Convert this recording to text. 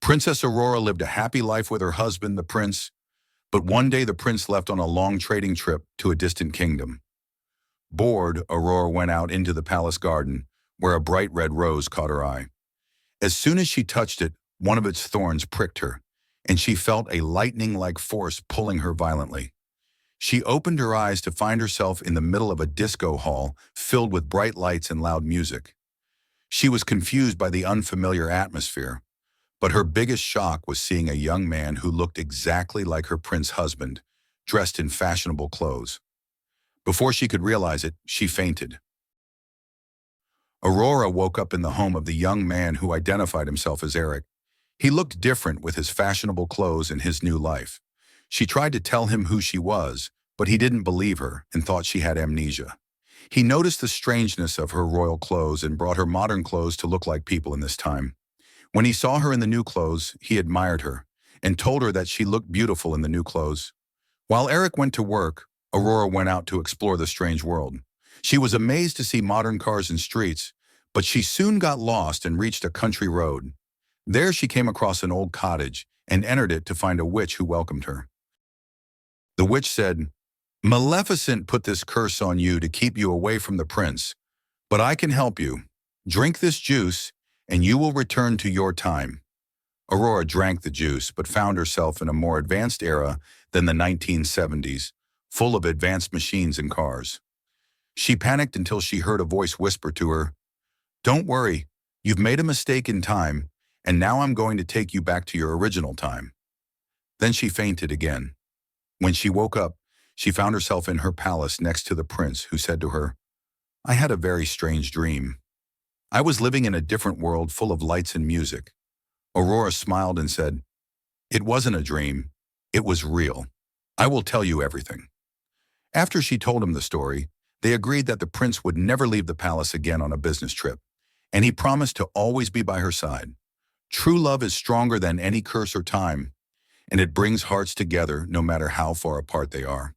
Princess Aurora lived a happy life with her husband, the prince, but one day the prince left on a long trading trip to a distant kingdom. Bored, Aurora went out into the palace garden, where a bright red rose caught her eye. As soon as she touched it, one of its thorns pricked her, and she felt a lightning-like force pulling her violently. She opened her eyes to find herself in the middle of a disco hall filled with bright lights and loud music. She was confused by the unfamiliar atmosphere, but her biggest shock was seeing a young man who looked exactly like her prince husband, dressed in fashionable clothes. Before she could realize it, she fainted. Aurora woke up in the home of the young man who identified himself as Eric. He looked different with his fashionable clothes and his new life. She tried to tell him who she was, but he didn't believe her and thought she had amnesia. He noticed the strangeness of her royal clothes and brought her modern clothes to look like people in this time. When he saw her in the new clothes, he admired her and told her that she looked beautiful in the new clothes. While Eric went to work, Aurora went out to explore the strange world. She was amazed to see modern cars and streets, but she soon got lost and reached a country road. There she came across an old cottage and entered it to find a witch who welcomed her. The witch said, "Maleficent put this curse on you to keep you away from the prince, but I can help you. Drink this juice, and you will return to your time." Aurora drank the juice, but found herself in a more advanced era than the 1970s, full of advanced machines and cars. She panicked until she heard a voice whisper to her, "Don't worry, you've made a mistake in time, and now I'm going to take you back to your original time." Then she fainted again. When she woke up, she found herself in her palace next to the prince, who said to her, "I had a very strange dream. I was living in a different world full of lights and music." Aurora smiled and said, "It wasn't a dream. It was real. I will tell you everything." After she told him the story, they agreed that the prince would never leave the palace again on a business trip, and he promised to always be by her side. True love is stronger than any curse or time, and it brings hearts together no matter how far apart they are.